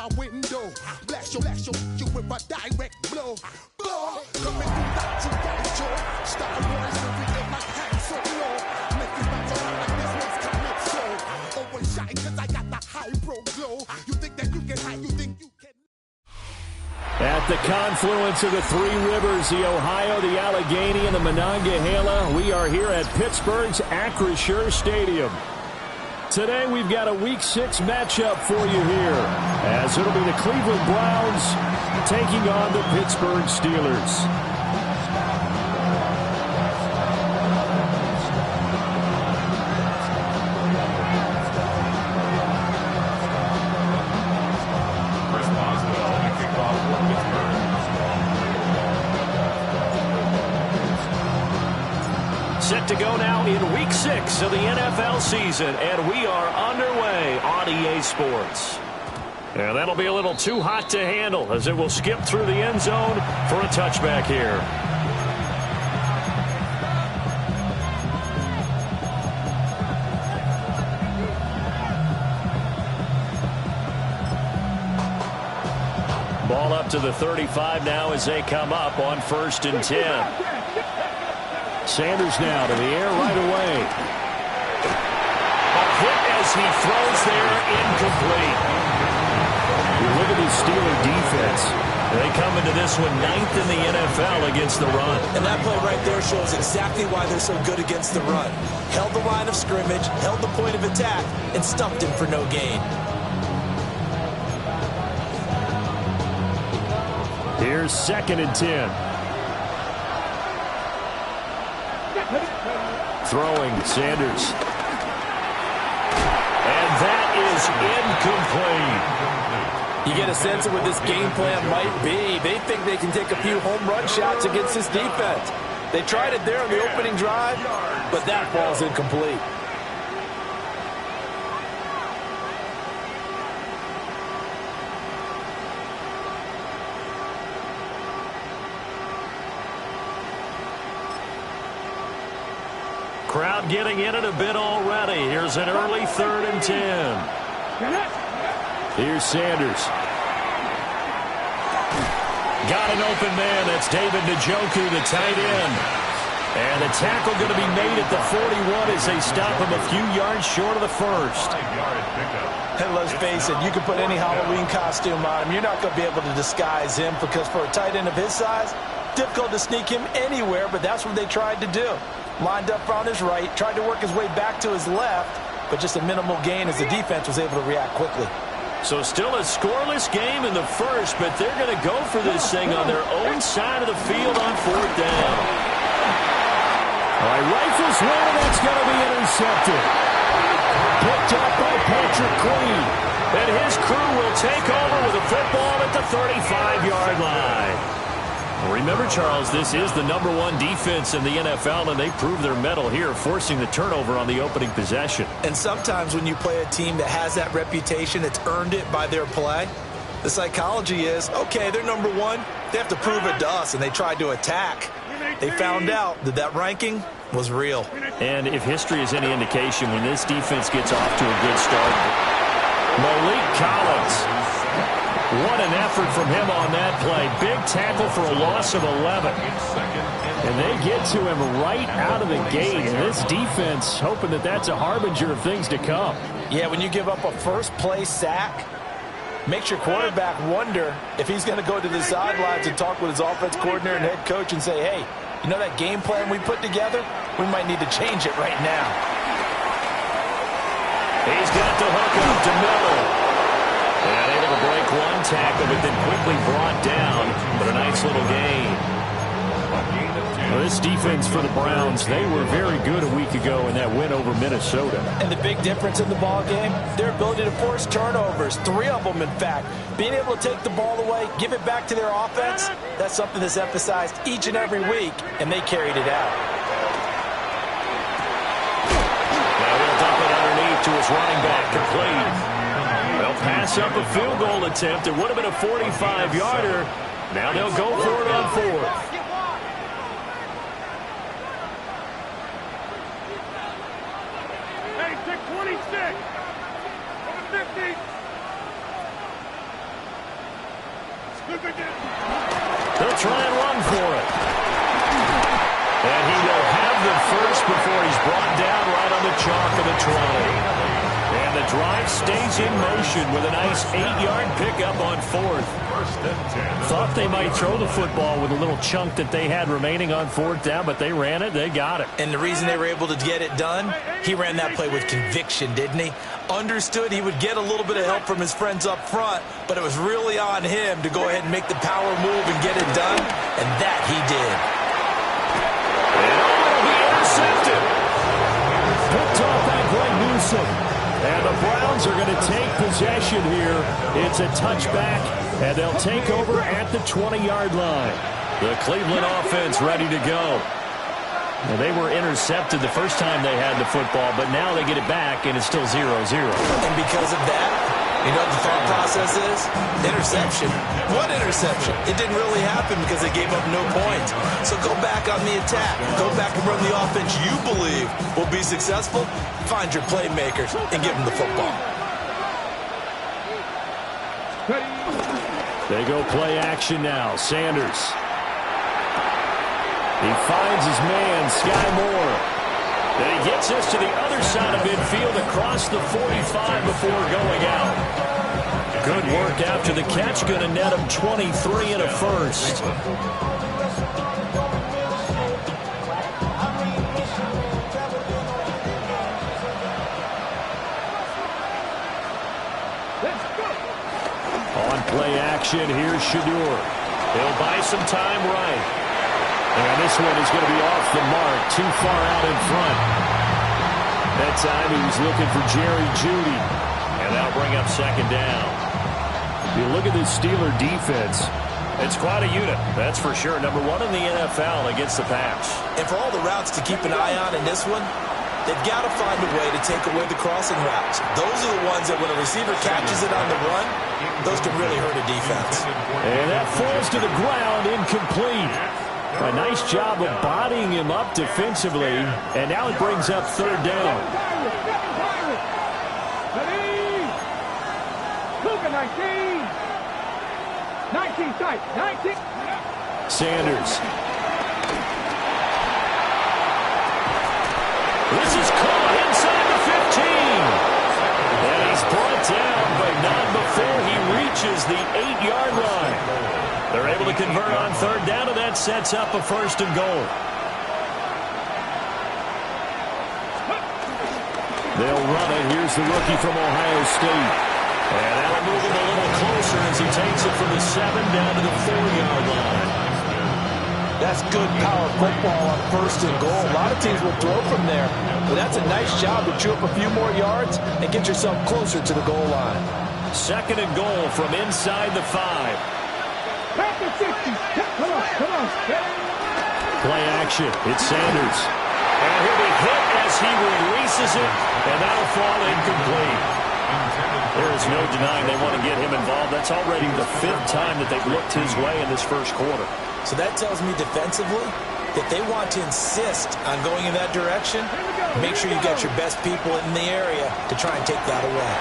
my window. Blast you with a direct blow. Blow, coming through that you got it, Joe. Star Wars movie in my hand so low. Make you bounce around like this one's coming so. Always shine cause I got the high pro glow. You think that you can hide, you think you can. At the confluence of the three rivers, the Ohio, the Allegheny, and the Monongahela, we are here at Pittsburgh's Acrisure Stadium. Today we've got a Week 6 matchup for you here, as it'll be the Cleveland Browns taking on the Pittsburgh Steelers. Set to go now in Week 6 of the NFL season, and we are underway on EA Sports. And that'll be a little too hot to handle as it will skip through the end zone for a touchback here. Ball up to the 35 now as they come up on 1st and 10. Sanders now to the air right away. A hit as he throws there, incomplete. You look at the Steeler defense. They come into this one 9th in the NFL against the run. And that play right there shows exactly why they're so good against the run. Held the line of scrimmage, held the point of attack, and stumped him for no gain. Here's 2nd and 10. Throwing, Sanders. And that is incomplete. You get a sense of what this game plan might be. They think they can take a few home run shots against this defense. They tried it there on the opening drive, but that ball's incomplete. Crowd getting in it a bit already. Here's an early 3rd and 10. Here's Sanders. Got an open man. That's David Njoku, the tight end. And the tackle going to be made at the 41 as they stop him a few yards short of the first. And let's face it, you can put any Halloween costume on him. You're not going to be able to disguise him because for a tight end of his size, difficult to sneak him anywhere, but that's what they tried to do. Lined up on his right, tried to work his way back to his left, but just a minimal gain as the defense was able to react quickly. So still a scoreless game in the first, but they're going to go for this thing on their own side of the field on 4th down. All right, rifles one, and that's going to be intercepted. Picked up by Patrick Queen. And his crew will take over with a football at the 35-yard line. Remember, Charles, this is the #1 defense in the NFL, and they prove their mettle here, forcing the turnover on the opening possession. And sometimes when you play a team that has that reputation, it's earned it by their play. The psychology is, okay, they're #1. They have to prove it to us, and they tried to attack. They found out that that ranking was real. And if history is any indication, when this defense gets off to a good start, Malik Collins. What an effort from him on that play. Big tackle for a loss of 11. And they get to him right out of the gate. And this defense hoping that that's a harbinger of things to come. Yeah, when you give up a first-play sack, makes your quarterback wonder if he's going to go to the sidelines and talk with his offense coordinator and head coach and say, hey, you know that game plan we put together? We might need to change it right now. He's got the hook up to Miller. And able to break one tackle, but then quickly brought down. But a nice little gain. Well, this defense for the Browns, they were very good a week ago in that win over Minnesota. And the big difference in the ball game, their ability to force turnovers, 3 of them, in fact. Being able to take the ball away, give it back to their offense, that's something that's emphasized each and every week, and they carried it out. Now he'll dump it underneath to his running back, complete. They'll pass up a field goal attempt. It would have been a 45-yarder. Now they'll go for it on 4th. Hey, 626. Over 50. They'll try and run for it. And he will have the first before he's brought down right on the chalk of the 20. And the drive stays in motion with a nice 8-yard pickup on 4th. Thought they might throw the football with a little chunk that they had remaining on 4th down, but they ran it, they got it. And the reason they were able to get it done, he ran that play with conviction, didn't he? Understood he would get a little bit of help from his friends up front, but it was really on him to go ahead and make the power move and get it done, and that he did. And it'll be intercepted. Picked off by Greg Newsome. And the Browns are going to take possession here. It's a touchback, and they'll take over at the 20-yard line. The Cleveland offense ready to go. And they were intercepted the first time they had the football, but now they get it back, and it's still 0-0. And because of that, you know what the thought process is? Interception. What interception? It didn't really happen because they gave up no points. So go back on the attack. Go back and run the offense you believe will be successful. Find your playmakers and give them the football. They go play action now. Sanders. He finds his man, Sky Moore. And he gets us to the other side of midfield across the 45 before going out. Good work after the catch. Going to net him 23 and a first. On play action, here's Shadur. He'll buy some time right. And this one is going to be off the mark, too far out in front. That time he was looking for Jerry Jeudy. And that'll bring up second down. You look at this Steeler defense. It's quite a unit, that's for sure. Number 1 in the NFL against the pass. And for all the routes to keep an eye on in this one, they've got to find a way to take away the crossing routes. Those are the ones that when a receiver catches it on the run, those can really hurt a defense. And that falls to the ground, incomplete. A nice job of bodying him up defensively, and now it brings up third down. Sanders. This is caught inside the 15. And he's brought down, but not before he reaches the 8-yard line. They're able to convert on third down, and that sets up a first and goal. They'll run it. Here's the rookie from Ohio State. And that'll move him a little closer as he takes it from the 7 down to the 4-yard line. That's good power football on first and goal. A lot of teams will throw from there, but that's a nice job to chew up a few more yards and get yourself closer to the goal line. Second and goal from inside the 5. Play action. It's Sanders. And he'll be hit as he releases it, and that'll fall incomplete. There is no denying they want to get him involved. That's already the 5th time that they've looked his way in this first quarter. So that tells me defensively that they want to insist on going in that direction. Make sure you got your best people in the area to try and take that away.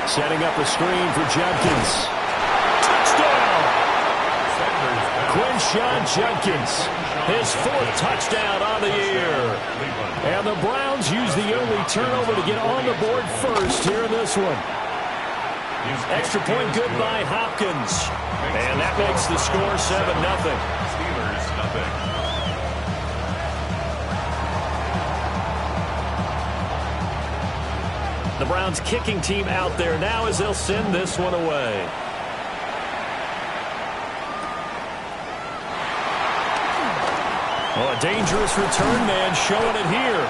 Setting up a screen for Jenkins. Touchdown! Quinshon Jenkins, his 4th touchdown on the year. And the Browns use the only turnover to get on the board first here in this one. Extra point good by Hopkins. And that makes the score 7-0. Steelers, nothing. The Browns kicking team out there now as they'll send this one away. Oh, a dangerous return man showing it here.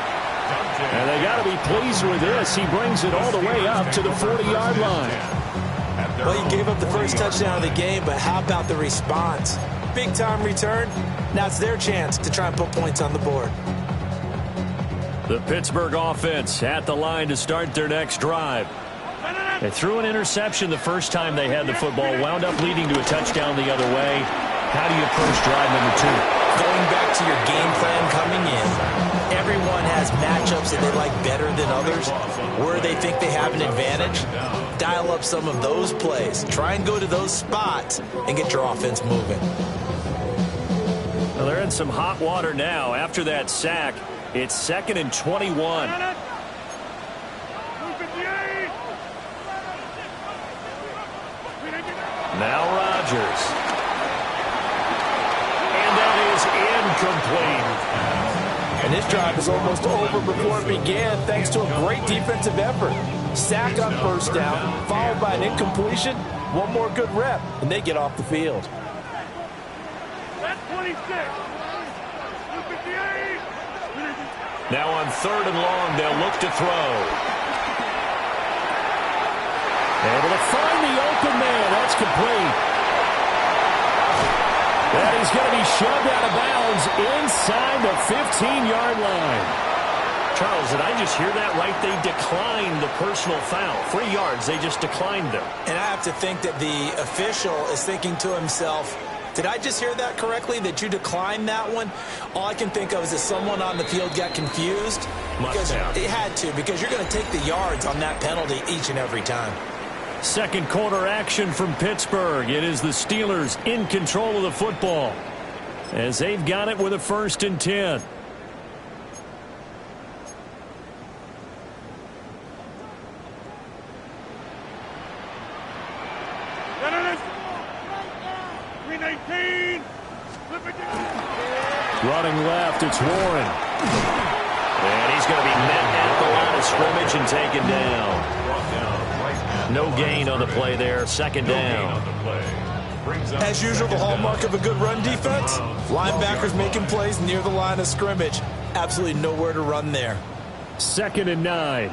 And they got to be pleased with this. He brings it all the way up to the 40-yard line. Well, you gave up the first touchdown of the game, but how about the response? Big-time return. Now it's their chance to try and put points on the board. The Pittsburgh offense at the line to start their next drive. They threw an interception the first time they had the football, wound up leading to a touchdown the other way. How do you approach drive number 2? Going back to your game plan coming in, everyone has matchups that they like better than others, where they think they have an advantage. Dial up some of those plays. Try and go to those spots and get your offense moving. Well, they're in some hot water now. After that sack, it's 2nd and 21. Now Rodgers. And that is incomplete. And this drive is almost over before it began thanks to a great defensive effort. Sack on first down, followed by an incompletion. One more good rep, and they get off the field. That's 26. Now on 3rd and long, they'll look to throw. Able to find the open man. That's complete. And he's going to be shoved out of bounds inside the 15-yard line. Charles, did I just hear that right? They declined the personal foul. 3 yards, they just declined them. And I have to think that the official is thinking to himself, did I just hear that correctly, that you declined that one? All I can think of is that someone on the field got confused. Because it had to, because you're going to take the yards on that penalty each and every time. Second quarter action from Pittsburgh. It is the Steelers in control of the football as they've got it with a 1st and 10. Running left, it's Warren. And he's going to be met at the line of scrimmage and taken down. No gain on the play there. 2nd down. As usual, the hallmark of a good run defense, linebackers making plays near the line of scrimmage. Absolutely nowhere to run there. 2nd and 9.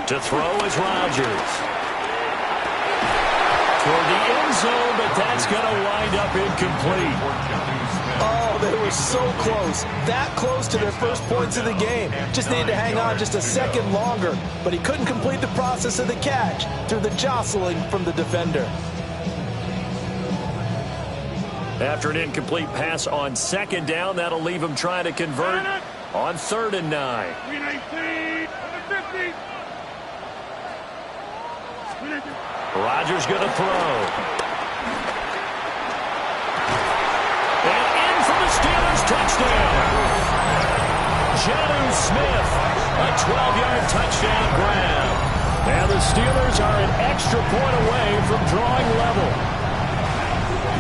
To throw is Rodgers. Toward the end zone, but that's going to wind up incomplete. Oh, they were so close. That close to their first points of the game. Just needed to hang on just a second longer, but he couldn't complete the process of the catch through the jostling from the defender. After an incomplete pass on 2nd down, that'll leave him trying to convert on 3rd and 9. Rodgers going to throw. And in for the Steelers touchdown. Jonnu Smith, a 12-yard touchdown grab. And the Steelers are an extra point away from drawing level.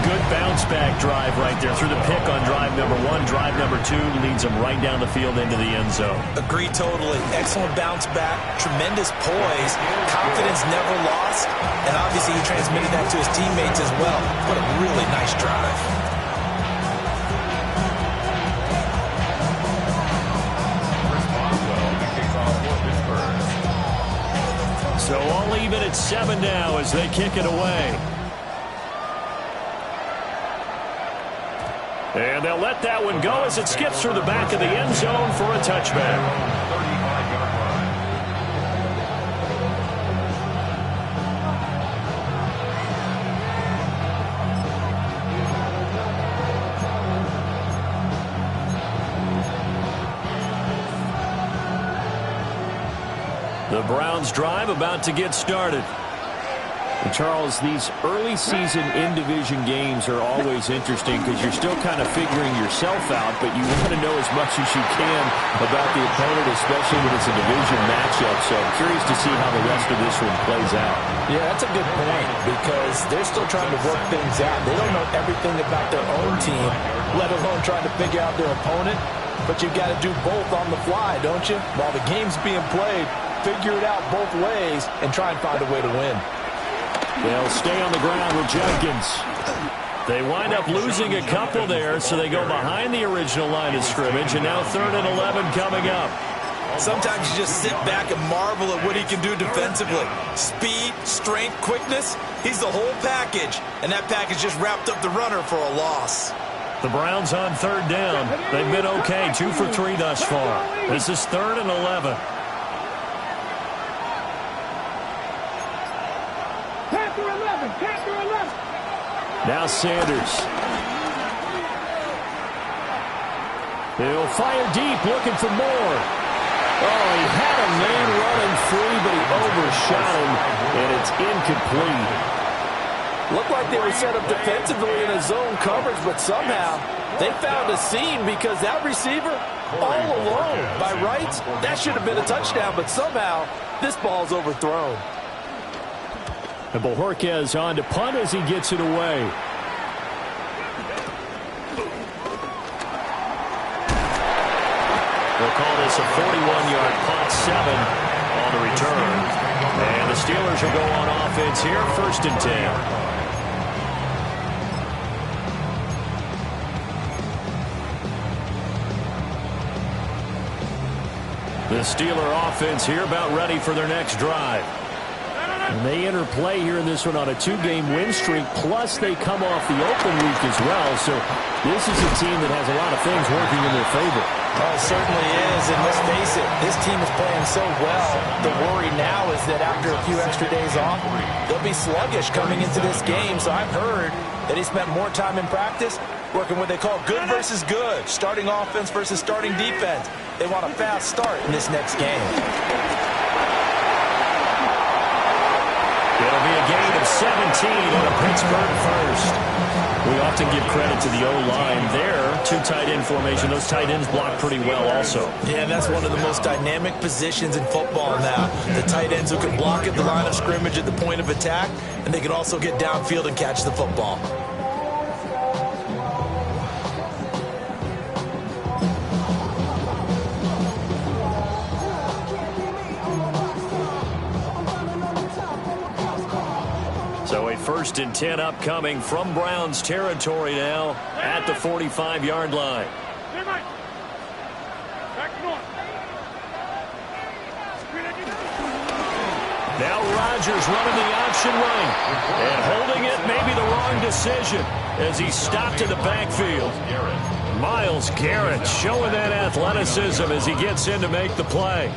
Good bounce-back drive right there through the pick on drive number 1. Drive number 2 leads them right down the field into the end zone. Agree totally. Excellent bounce-back, tremendous poise, confidence never lost, and obviously he transmitted that to his teammates as well. What a really nice drive. So all even at 7 now as they kick it away. And they'll let that one go as it skips through the back of the end zone for a touchback. 35-yard line. The Browns drive about to get started. And Charles, these early season in-division games are always interesting because you're still kind of figuring yourself out, but you want to know as much as you can about the opponent, especially when it's a division matchup. So I'm curious to see how the rest of this one plays out. Yeah, that's a good point because they're still trying to work things out. They don't know everything about their own team, let alone trying to figure out their opponent. But you've got to do both on the fly, don't you? While the game's being played, figure it out both ways and try and find a way to win. They'll stay on the ground with Jenkins. They wind up losing a couple there, so they go behind the original line of scrimmage, and now 3rd and 11 coming up. Sometimes you just sit back and marvel at what he can do defensively. Speed, strength, quickness, he's the whole package, and that package just wrapped up the runner for a loss. The Browns on 3rd down. They've been okay, 2 for 3 thus far. This is 3rd and 11. Panther 11, Panther 11. Now Sanders. He'll fire deep, looking for more. Oh, he had a man running free, but he overshot him, and it's incomplete. Looked like they were set up defensively in a zone coverage, but somehow they found a seam because that receiver, all alone, by rights, that should have been a touchdown, but somehow this ball's overthrown. And Bojorquez on to punt as he gets it away. We'll call this a 41-yard punt, 7 on the return. And the Steelers will go on offense here, 1st and 10. The Steeler offense here about ready for their next drive. And they enter play here in this one on a 2-game win streak, plus they come off the open week as well. So this is a team that has a lot of things working in their favor. Oh, it certainly is, and let's face it, this team is playing so well. The worry now is that after a few extra days off, they'll be sluggish coming into this game. So I've heard that he spent more time in practice working what they call good versus good, starting offense versus starting defense. They want a fast start in this next game. It'll be a gain of 17 and a Pittsburgh first. We often give credit to the O-line there. 2 tight end formation. Those tight ends block pretty well also. Yeah, and that's one of the most dynamic positions in football now. The tight ends who can block at the line of scrimmage at the point of attack, and they can also get downfield and catch the football. So a 1st and 10 upcoming from Browns territory now at the 45-yard line. Now Rodgers running the option right. And holding it may be the wrong decision as he stopped in the backfield. Myles Garrett showing that athleticism as he gets in to make the play.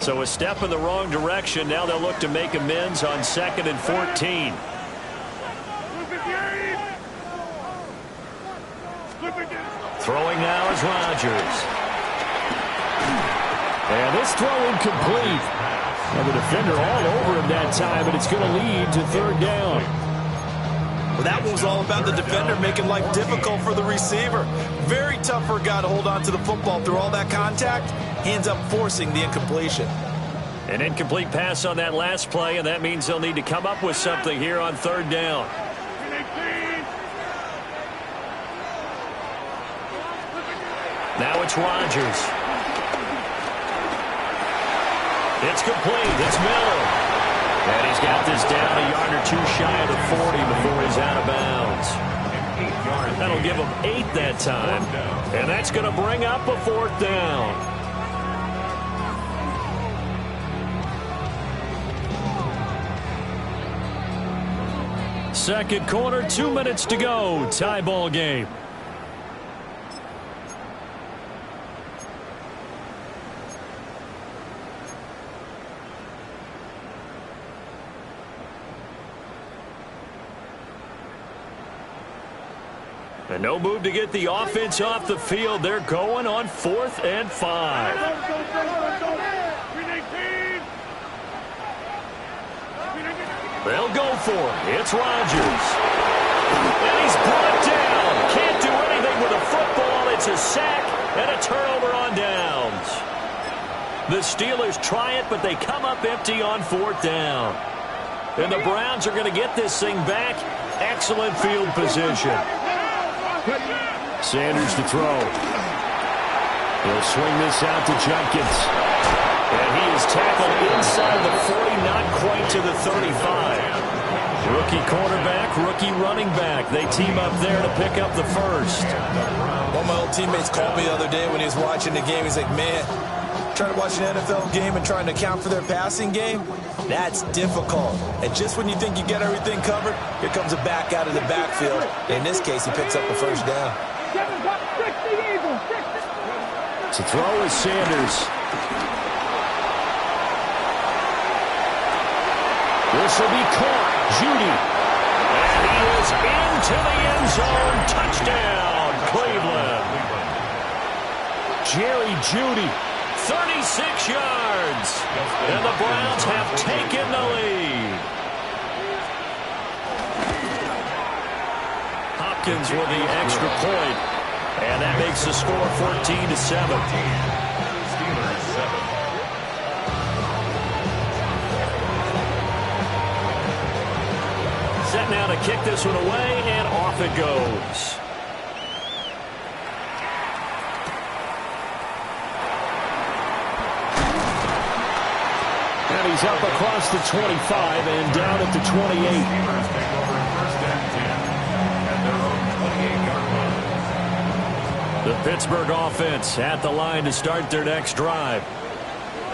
So a step in the wrong direction. Now they'll look to make amends on 2nd and 14. Throwing now is Rodgers. And this throw incomplete. And the defender all over him that time, but it's going to lead to 3rd down. Well, that one was all about the defender making life difficult for the receiver. Very tough for a guy to hold on to the football through all that contact. He ends up forcing the incompletion. An incomplete pass on that last play, and that means they'll need to come up with something here on 3rd down. Now it's Rodgers. It's complete. It's Miller. And he's got this down a yard or 2 shy of the 40 before he's out of bounds. That'll give him 8 that time. And that's going to bring up a 4th down. Second quarter, 2 minutes to go. Tie ball game. And no move to get the offense off the field. They're going on 4th and 5. They'll go for it. It's Rodgers. And he's brought down. Can't do anything with a football. It's a sack and a turnover on downs. The Steelers try it, but they come up empty on 4th down. And the Browns are going to get this thing back. Excellent field position. Sanders to throw. He'll swing this out to Jenkins. And he is tackled inside the 40, not quite to the 35. Rookie quarterback, rookie running back. They team up there to pick up the first. One of my old teammates called me the other day when he was watching the game. He's like, man, trying to watch an NFL game and trying to account for their passing game, that's difficult. And just when you think you get everything covered, here comes a back out of the backfield. In this case, he picks up the first down. To throw is Sanders. This will be caught. Judy. And he is into the end zone. Touchdown, Cleveland. Jerry Judy, 36 yards. And the Browns have taken the lead. Hopkins with the extra point. And that makes the score 14-7. Steelers 7. Set now to kick this one away, and off it goes. And he's up across the 25 and down at the 28. Steelers take over first and 10 at their own 28-yard line. The Pittsburgh offense at the line to start their next drive.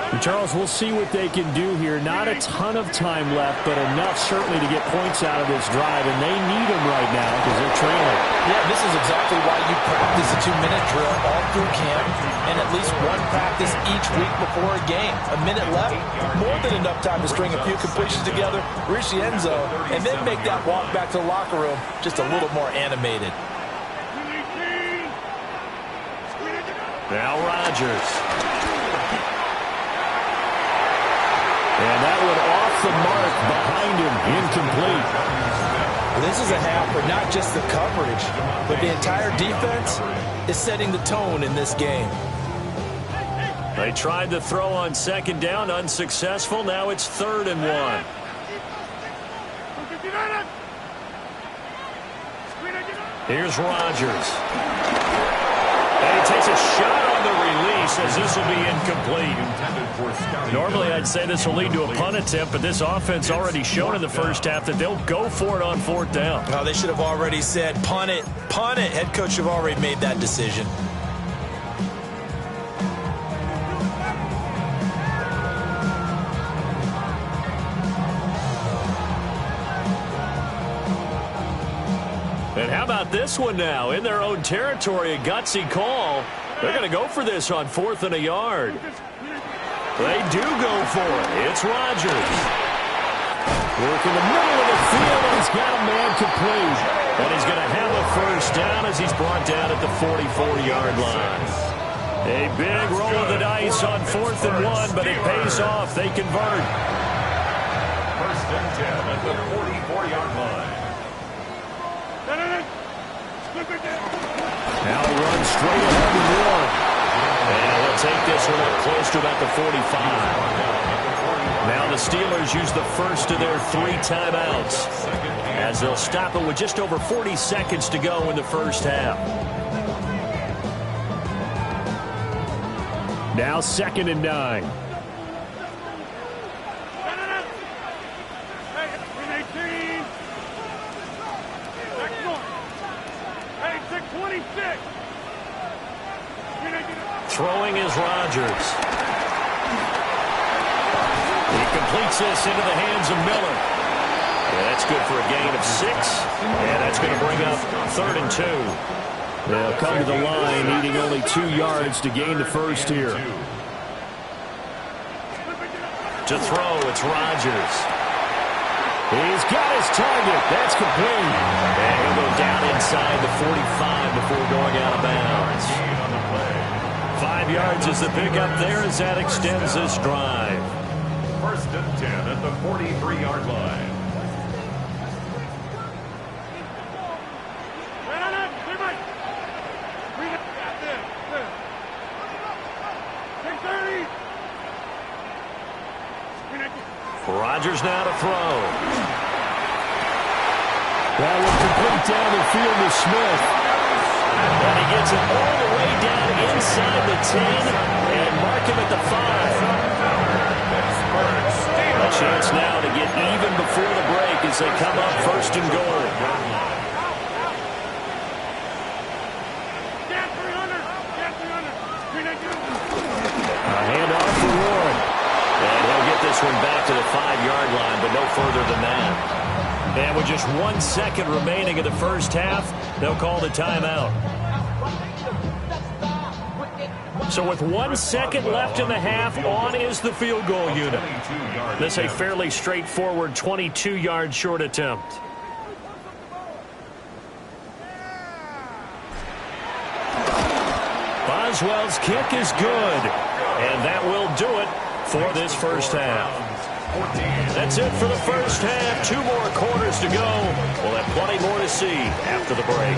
And Charles, we'll see what they can do here. Not a ton of time left, but enough certainly to get points out of this drive, and they need them right now because they're trailing. Yeah, this is exactly why you practice a 2-minute drill all through camp and at least one practice each week before a game. A minute left, more than enough time to string a few completions together, reach the end zone, and then make that walk back to the locker room just a little more animated. Now Rodgers. And that one off the mark behind him, incomplete. This is a half for not just the coverage, but the entire defense is setting the tone in this game. They tried to throw on second down, unsuccessful. Now it's 3rd and 1. Here's Rodgers. And he takes a shot on the release as this will be incomplete. Normally I'd say this will lead to a punt attempt, but this offense already shown in the first half that they'll go for it on 4th down. Oh, they should have already said, punt it, punt it. Head coach have already made that decision. And how about this one now? In their own territory, a gutsy call. They're going to go for this on 4th and a yard. They do go for it. It's Rodgers. Work in the middle of the field, and he's got a man complete. And he's going to have a first down as he's brought down at the 44-yard line. A big roll of the dice on 4th and 1, but it pays off. They convert. First and 10 at the 44-yard line. Now he runs straight ahead and one. And they'll take this one up close to about the 45. Now the Steelers use the first of their 3 timeouts as they'll stop it with just over 40 seconds to go in the first half. Now 2nd and 9. Throwing is Rodgers. He completes this into the hands of Miller. Yeah, that's good for a gain of 6. And that's going to bring up 3rd and 2. They'll come to the line needing only 2 yards to gain the first here. To throw, it's Rodgers. He's got his target. That's complete. And he'll go down inside the 45 before going out of bounds. 5 yards is the pickup there as that extends this drive. First and 10 at the 43-yard line. Rodgers now to throw. That will complete down the field to Smith. And he gets it all the way down inside the 10 and mark him at the 5. A chance now to get even before the break as they come up 1st and goal. A handoff for Warren. And he'll get this one back to the 5-yard line, but no further than that. And with just 1 second remaining in the first half, they'll call the timeout. So with 1 second left in the half, on is the field goal unit. This a fairly straightforward 22-yard short attempt. Boswell's kick is good, and that will do it for this first half. That's it for the first half. 2 more quarters to go. We'll have plenty more to see after the break.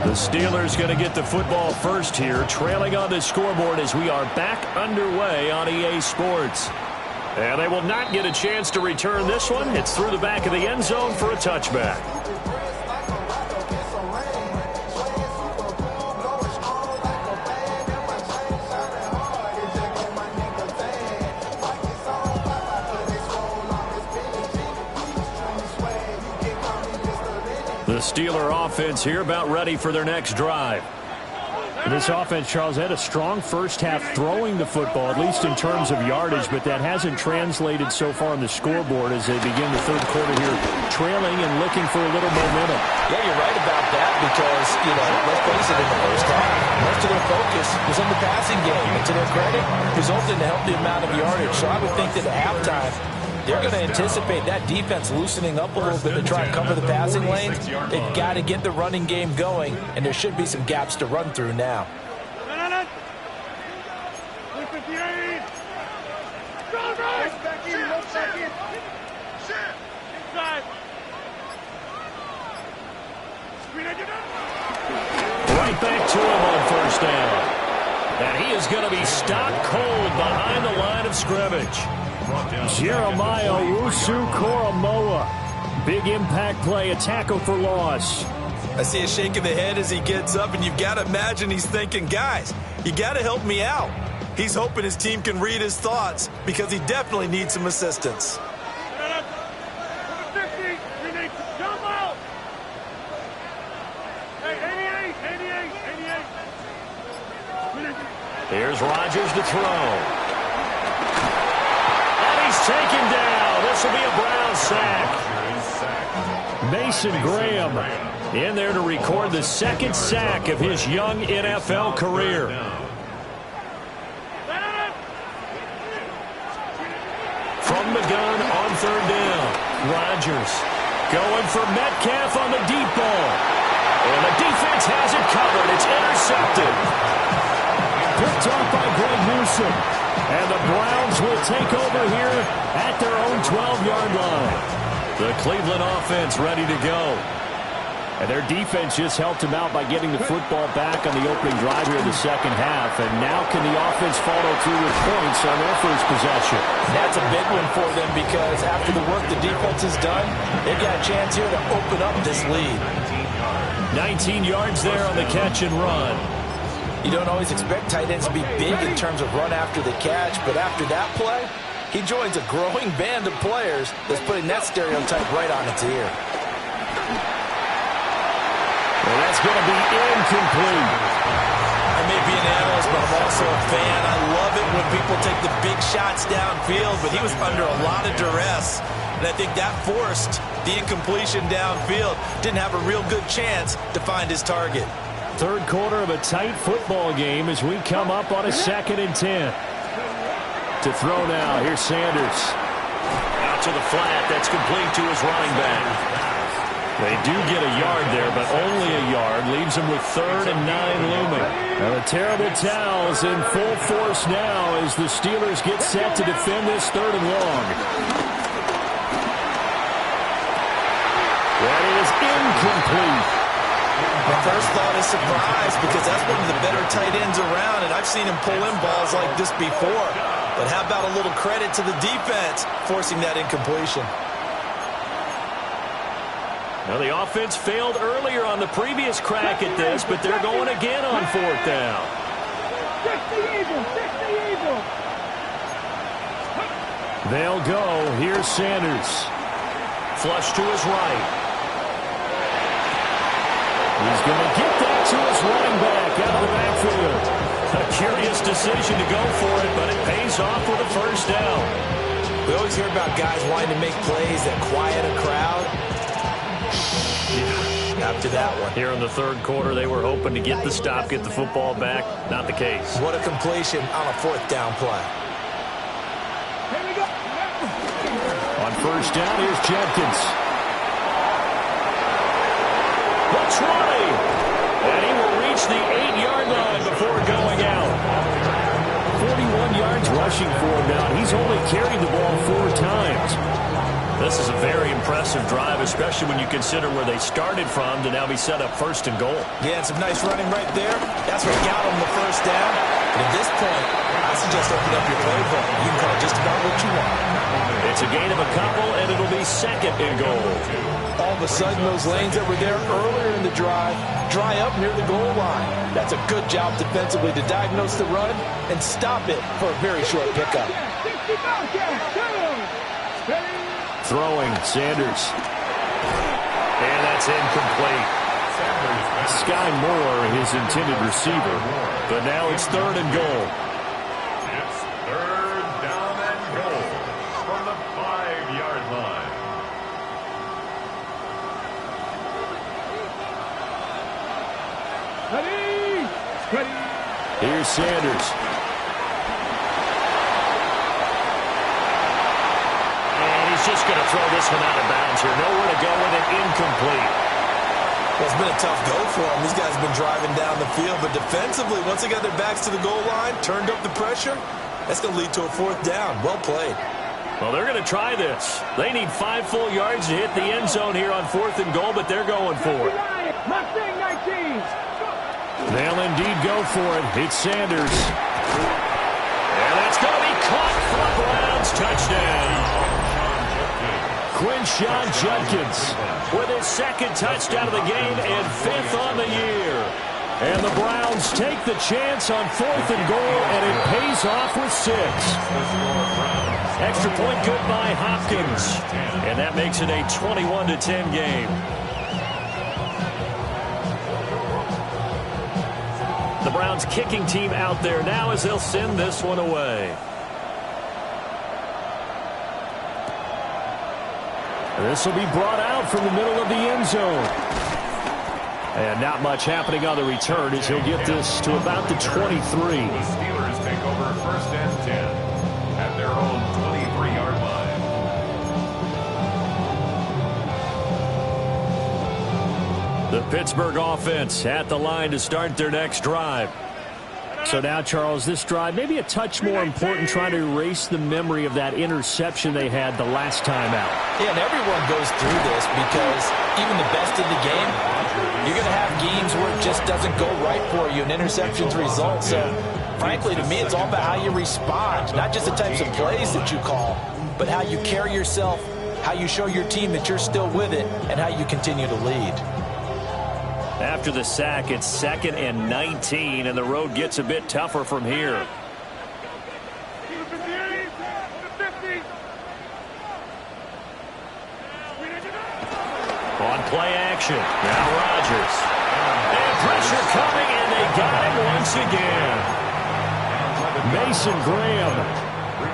The Steelers going to get the football first here, trailing on the scoreboard as we are back underway on EA Sports. And they will not get a chance to return this one. It's through the back of the end zone for a touchback. The Steeler offense here about ready for their next drive. This offense, Charles, had a strong first half throwing the football, at least in terms of yardage, but that hasn't translated so far on the scoreboard as they begin the third quarter here, trailing and looking for a little momentum. Yeah, you're right about that because, let's face it, in the first half, most of their focus was on the passing game. And to their credit, resulted in a healthy amount of yardage. So I would think that at halftime, they're going to anticipate that defense loosening up a little bit to try and cover the passing lanes. They've got to get the running game going, and there should be some gaps to run through now. Right back to him on first down. And he is going to be stopped cold behind the line of scrimmage. Jeremiah Owusu-Koramoah. Big impact play, a tackle for loss. I see a shake of the head as he gets up, and you've got to imagine he's thinking, guys, you got to help me out. He's hoping his team can read his thoughts because he definitely needs some assistance. Here's Rodgers to throw. Taken down. This will be a Brown sack. Mason Graham in there to record the second sack of his young NFL career. From the gun on third down. Rodgers going for Metcalf on the deep ball. And the defense has it covered. It's intercepted. Picked off by Greg Newsome. And the Browns will take over here at their own 12-yard line. The Cleveland offense ready to go. And their defense just helped them out by getting the football back on the opening drive here in the second half. And now can the offense follow through with points on their first possession? That's a big one for them because after the work the defense has done, they've got a chance here to open up this lead. 19 yards there on the catch and run. You don't always expect tight ends to be big in terms of run after the catch, but after that play, he joins a growing band of players that's putting that stereotype right on its ear. Well, that's going to be incomplete. I may be an analyst, but I'm also a fan. I love it when people take the big shots downfield, but he was under a lot of duress, and I think that forced the incompletion downfield. Didn't have a real good chance to find his target. Third quarter of a tight football game as we come up on a 2nd and 10. To throw now, here's Sanders. Out to the flat, that's complete to his running back. They do get a yard there, but only a yard. Leaves them with 3rd and 9 looming. And the terrible towels in full force now as the Steelers get set to defend this 3rd and long. That is incomplete. My first thought is surprise because that's one of the better tight ends around, and I've seen him pull in balls like this before. But how about a little credit to the defense forcing that incompletion? Now, the offense failed earlier on the previous crack at this, but they're going again on 4th down. They'll go. Here's Sanders. Flush to his right. He's going to get that to his running back out of the backfield. A curious decision to go for it, but it pays off with a first down. We always hear about guys wanting to make plays that quiet a crowd. After that one. Here in the third quarter, they were hoping to get the stop, get the football back. Not the case. What a completion on a fourth down play. On first down, here's Jenkins. The 20. And he will reach the 8-yard line before going out. 41 yards rushing for him now. He's only carried the ball 4 times. This is a very impressive drive, especially when you consider where they started from to now be set up first and goal. Yeah, and some nice running right there. That's what got him the first down. But at this point, I suggest open up your playbook. You can call just about what you want. It's a gain of a couple, and it'll be second and goal. All of a sudden, those lanes that were there earlier in the drive dry up near the goal line. That's a good job defensively to diagnose the run and stop it for a very short pickup. Throwing, Sanders. And that's incomplete. Sky Moore, his intended receiver. But now it's third and goal. It's third down and goal from the 5-yard line. Here's Sanders. And he's just going to throw this one out of bounds here. Nowhere to go with it, incomplete. Well, it's been a tough go for them. These guys have been driving down the field, but defensively, once they got their backs to the goal line, turned up the pressure, that's going to lead to a fourth down. Well played. Well, they're going to try this. They need 5 full yards to hit the end zone here on fourth and goal, but they're going for it. They'll indeed go for it. It's Sanders. And that's going to be caught for a Browns touchdown. Quinshon Judkins With his second touchdown of the game and 5th on the year. And the Browns take the chance on fourth and goal, and it pays off with 6. Extra point good by Hopkins. And that makes it a 21-10 game. The Browns kicking team out there now as they'll send this one away. This will be brought out from the middle of the end zone. And not much happening on the return as he'll get this to about the 23. The Steelers take over first and 10 at their own 23-yard line. The Pittsburgh offense at the line to start their next drive. So now, Charles, this drive may be a touch more important, trying to erase the memory of that interception they had the last time out. Yeah, and everyone goes through this because even the best in the game, you're going to have games where it just doesn't go right for you, and interceptions result. So, frankly, to me, it's all about how you respond, not just the types of plays that you call, but how you carry yourself, how you show your team that you're still with it, and how you continue to lead. After the sack, it's 2nd and 19, and the road gets a bit tougher from here. On play action, now Rodgers. And pressure coming, and they got him once again. Mason Graham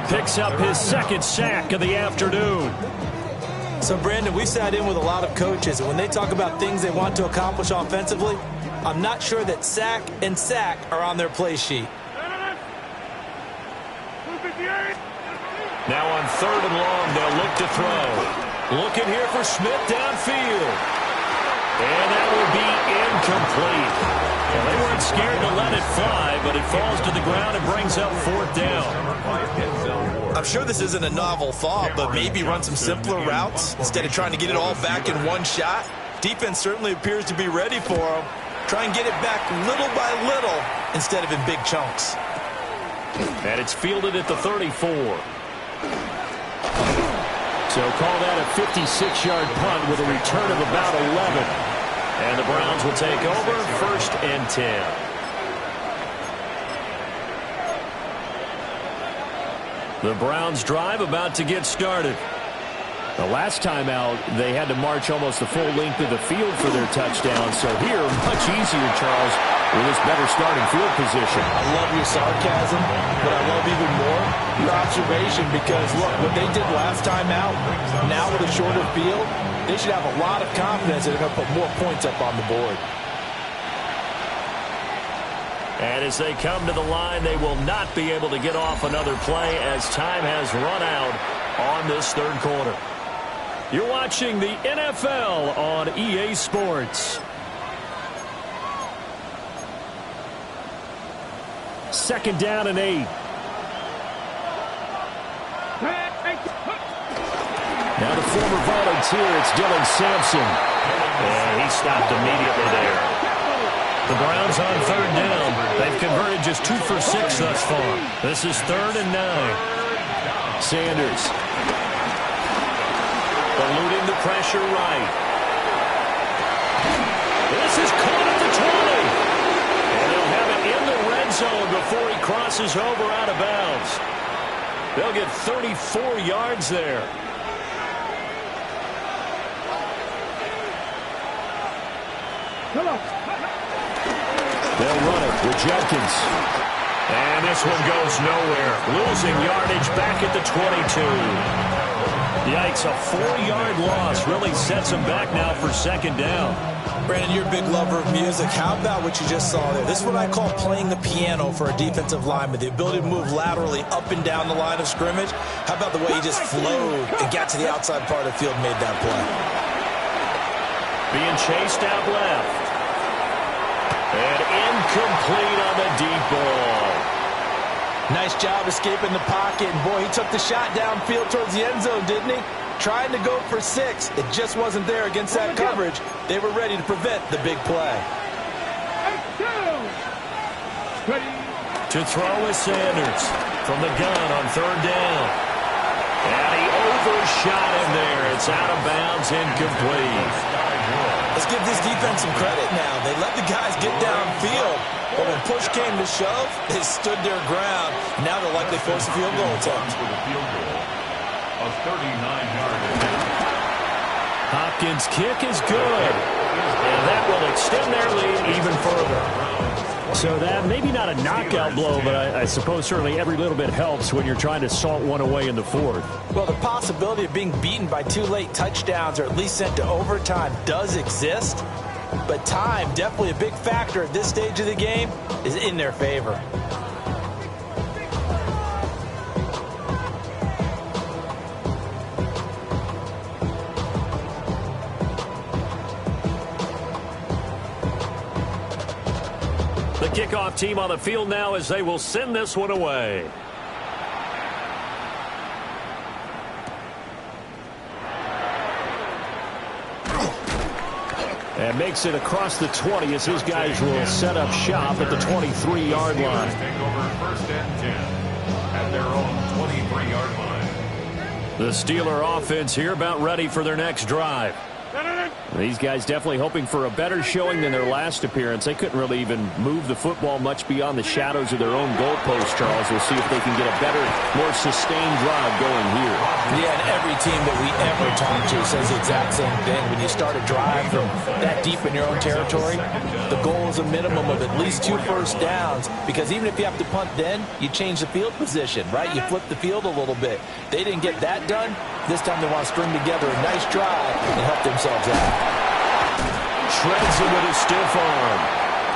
Picks up his 2nd sack of the afternoon. So, Brandon, we sat in with a lot of coaches, and when they talk about things they want to accomplish offensively, I'm not sure that sack and sack are on their play sheet. Now on 3rd and long, they'll look to throw. Looking here for Smith downfield. And that will be incomplete. Well, they weren't scared to let it fly, but it falls to the ground and brings up 4th down. I'm sure this isn't a novel thought, but maybe run some simpler routes instead of trying to get it all back in one shot. Defense certainly appears to be ready for them. Try and get it back little by little instead of in big chunks. And it's fielded at the 34. So call that a 56-yard punt with a return of about 11. And the Browns will take over 1st and 10. The Browns drive about to get started. The last time out, they had to march almost the full length of the field for their touchdown. So here, much easier, Charles, with this better starting field position. I love your sarcasm, but I love even more your observation because, look, what they did last time out, now with a shorter field, they should have a lot of confidence that they're going to put more points up on the board. And as they come to the line, they will not be able to get off another play as time has run out on this third quarter. You're watching the NFL on EA Sports. Second down and 8. Now the former volunteer, it's Dylan Sampson. And he stopped immediately there. The Browns on third down. They've converted just 2 for 6 thus far. This is 3rd and 9. Sanders. Eluding the pressure right. This is caught at the 20. And they'll have it in the red zone before he crosses over out of bounds. They'll get 34 yards there. They'll run it with Judkins. And this one goes nowhere. Losing yardage back at the 22. Yikes, a 4-yard loss really sets them back now for second down. Brandon, you're a big lover of music. How about what you just saw there? This is what I call playing the piano for a defensive lineman, the ability to move laterally up and down the line of scrimmage. How about the way he just flowed and got to the outside part of the field and made that play? Being chased out left. And incomplete on the deep ball. Nice job escaping the pocket. And, boy, he took the shot downfield towards the end zone, didn't he? Trying to go for 6. It just wasn't there against that coverage. They were ready to prevent the big play. To throw is Sanders from the gun on third down. And he overshot him there. It's out of bounds, incomplete. Let's give this defense some credit now. They let the guys get downfield. But when push came to shove, they stood their ground. Now they'll likely force a field goal attempt. With a field goal of 39-yard attempt. Hopkins' kick is good. And that will extend their lead even further. So that, maybe not a knockout blow, but I suppose certainly every little bit helps when you're trying to salt one away in the fourth. Well, the possibility of being beaten by 2 late touchdowns or at least sent to overtime does exist. But time, definitely a big factor at this stage of the game, is in their favor. The kickoff team on the field now as they will send this one away. And makes it across the 20 as his guys will set up shop at the 23-yard line. Take over 1st and 10 at their own 23-yard line. The Steeler offense here about ready for their next drive. These guys definitely hoping for a better showing than their last appearance. They couldn't really even move the football much beyond the shadows of their own goalpost, Charles. We'll see if they can get a better, more sustained drive going here. Yeah, and every team that we ever talk to says the exact same thing. When you start a drive from that deep in your own territory, the goal is a minimum of at least 2 first downs, because even if you have to punt then, you change the field position, right? You flip the field a little bit. They didn't get that done. This time they want to string together a nice drive and help themselves out. Shreds it with a stiff arm.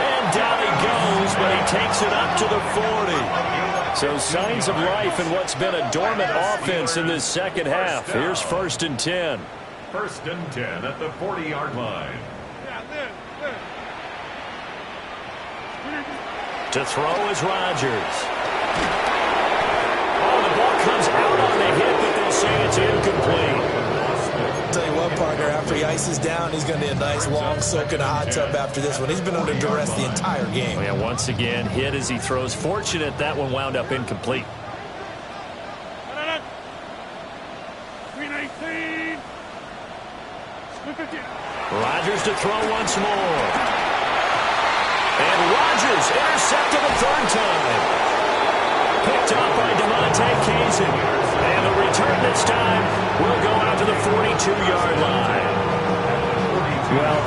And down he goes, but he takes it up to the 40. So signs of life in what's been a dormant offense in this second half. Here's 1st and 10. 1st and 10 at the 40-yard line. To throw is Rodgers. Oh, the ball comes out on the hit, but they'll say it's incomplete. Tell you what, partner, after he ices down, he's going to need a nice long soak in a hot tub after this one. He's been under duress the entire game. Yeah, once again, hit as he throws. Fortunate that one wound up incomplete. Rodgers to throw once more. And Rodgers intercepted a third time. Picked up by Demonte Kazin. And the return this time will go out to the 42-yard line. Well,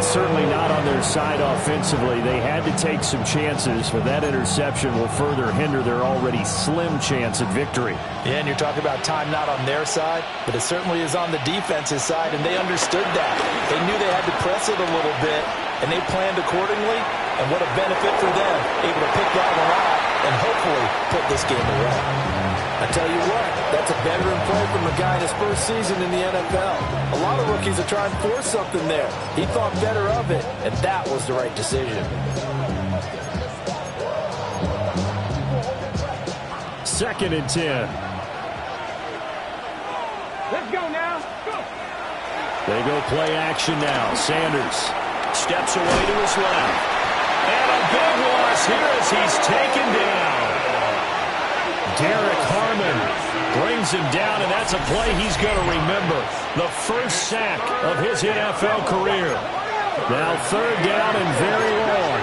certainly not on their side offensively. They had to take some chances, but that interception will further hinder their already slim chance at victory. Yeah, and you're talking about time not on their side, but it certainly is on the defense's side, and they understood that. They knew they had to press it a little bit, and they planned accordingly, and what a benefit for them, able to pick that one out and hopefully put this game away. I tell you what, that's a veteran play from a guy in his first season in the NFL. A lot of rookies are trying to force something there. He thought better of it, and that was the right decision. Second and 10. Let's go now. Go. They go play action now. Sanders steps away to his left. And a big loss here as he's taken down. Derek Harmon brings him down, and that's a play he's going to remember. The first sack of his NFL career. Now third down and very long.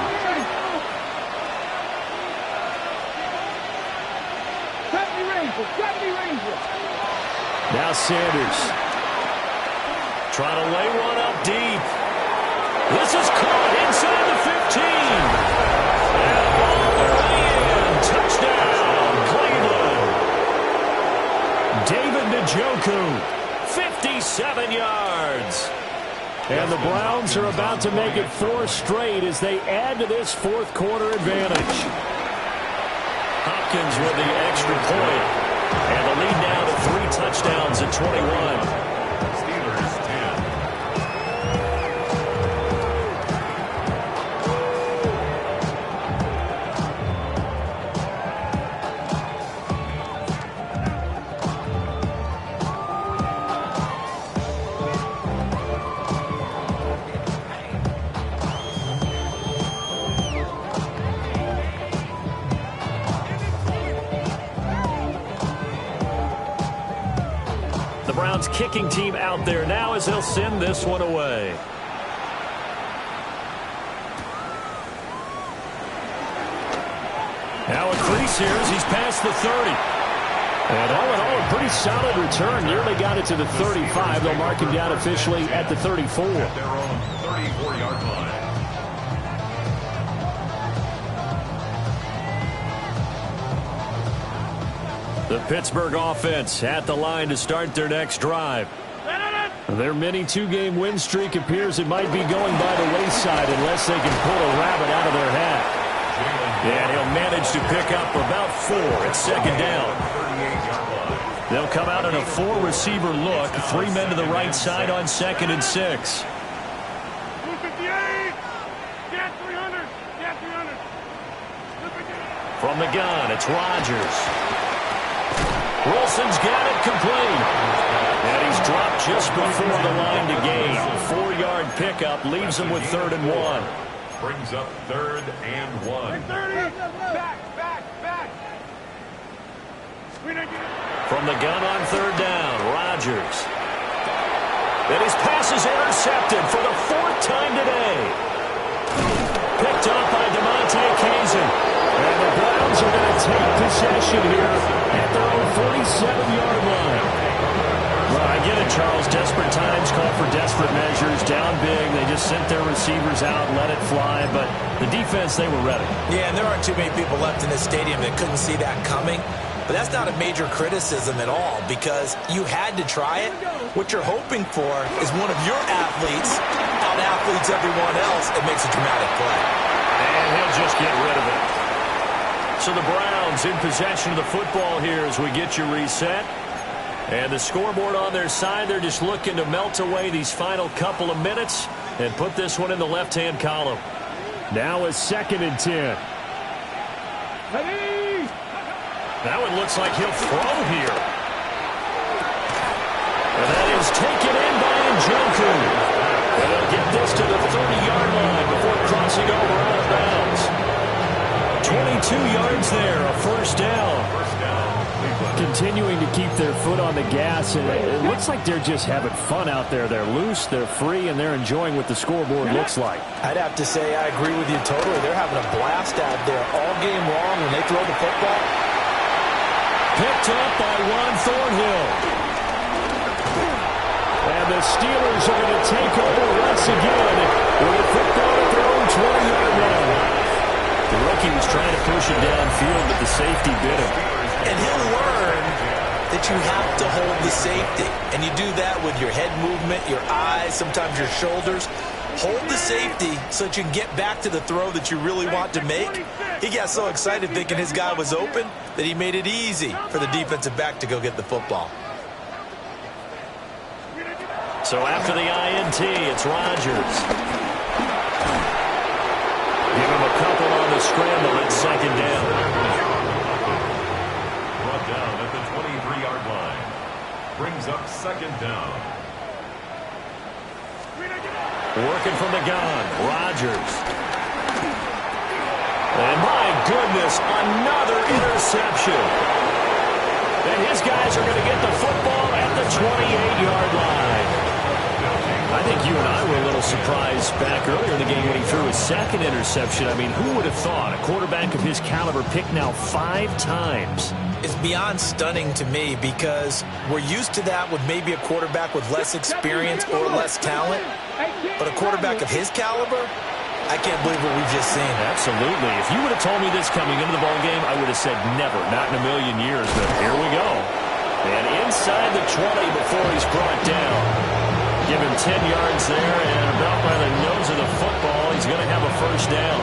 Now Sanders trying to lay one up deep. This is caught inside the 15. And all the way in. Touchdown, Cleveland. David Njoku, 57 yards. And the Browns are about to make it 4 straight as they add to this fourth quarter advantage. Hopkins with the extra point. And the lead now to 3 touchdowns at 21. Steelers 10. Browns kicking team out there now as they'll send this one away. Now a crease here as he's past the 30. And all in all, a pretty solid return. Nearly got it to the 35. They'll mark him down officially at the 34. At their own 34-yard line. The Pittsburgh offense at the line to start their next drive. Their mini 2-game win streak appears it might be going by the wayside unless they can pull a rabbit out of their hat. And he'll manage to pick up about 4 at second down. They'll come out in a 4-receiver look. 3 men to the right side on 2nd and 6. 258. Get 300. Get 300. From the gun, it's Rodgers. Wilson's got it complete. And he's dropped just before the line to gain. 4-yard pickup leaves him with 3rd and 1. Brings up 3rd and 1. 30. Back. From the gun on 3rd down, Rodgers. And his pass is intercepted for the 4th time today. Picked up by Demonte Kazin. And the Browns are going to take possession here at their own 47-yard line. Well, I get it, Charles. Desperate times call for desperate measures. Down big. They just sent their receivers out, let it fly. But the defense, they were ready. Yeah, and there aren't too many people left in this stadium that couldn't see that coming. But that's not a major criticism at all because you had to try it. What you're hoping for is one of your athletes out-athletes everyone else and makes a dramatic play. And he'll just get rid of it. So the Browns in possession of the football here as we get you reset. And the scoreboard on their side, they're just looking to melt away these final couple of minutes and put this one in the left-hand column. Now a 2nd and 10. Now it looks like he'll throw here. And that is taken in by Njoku. And they'll get this to the 30-yard line before crossing over out of bounds. 22 yards there, a 1st down. First down, Cleveland. continuing to keep their foot on the gas, and it looks like they're just having fun out there. They're loose, they're free, and they're enjoying what the scoreboard looks like. I'd have to say I agree with you totally. They're having a blast out there all game long when they throw the football. Picked up by Juan Thornhill. And the Steelers are going to take over once again with a football at their own 20-yard line. The rookie was trying to push him downfield, but the safety bit him. And he'll learn that you have to hold the safety. And you do that with your head movement, your eyes, sometimes your shoulders. Hold the safety so that you can get back to the throw that you really want to make. He got so excited thinking his guy was open that he made it easy for the defensive back to go get the football. So after the INT, it's Rodgers. Give him a couple on the scramble. It's second down. Brought down at the 23-yard line. Brings up second down. Working from the gun, Rodgers. And my goodness, another interception. And his guys are going to get the football at the 28-yard line. I think you and I were a little surprised back earlier in the game when he threw his second interception. I mean, who would have thought a quarterback of his caliber picked now 5 times? It's beyond stunning to me because we're used to that with maybe a quarterback with less experience or less talent. But a quarterback of his caliber, I can't believe what we've just seen. Absolutely. If you would have told me this coming into the ballgame, I would have said never, not in a million years. But here we go. And inside the 20 before he's brought down. Give him 10 yards there, and about by the nose of the football, he's going to have a first down.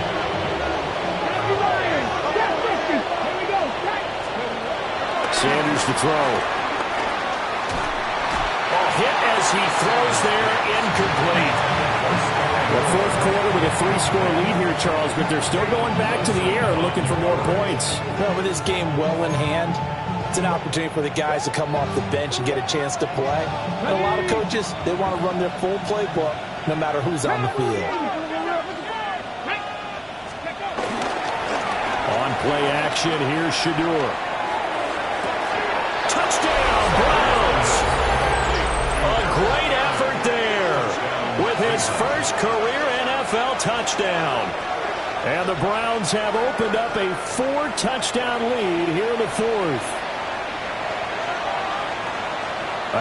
Sanders to throw. A hit as he throws there, incomplete. The fourth quarter with a 3-score lead here, Charles, but they're still going back to the air and looking for more points. Well, with this game well in hand, it's an opportunity for the guys to come off the bench and get a chance to play. And a lot of coaches, they want to run their full playbook no matter who's on the field. On play action, here's Shador. Touchdown, Browns! A great effort there with his first career NFL touchdown. And the Browns have opened up a 4-touchdown lead here in the fourth.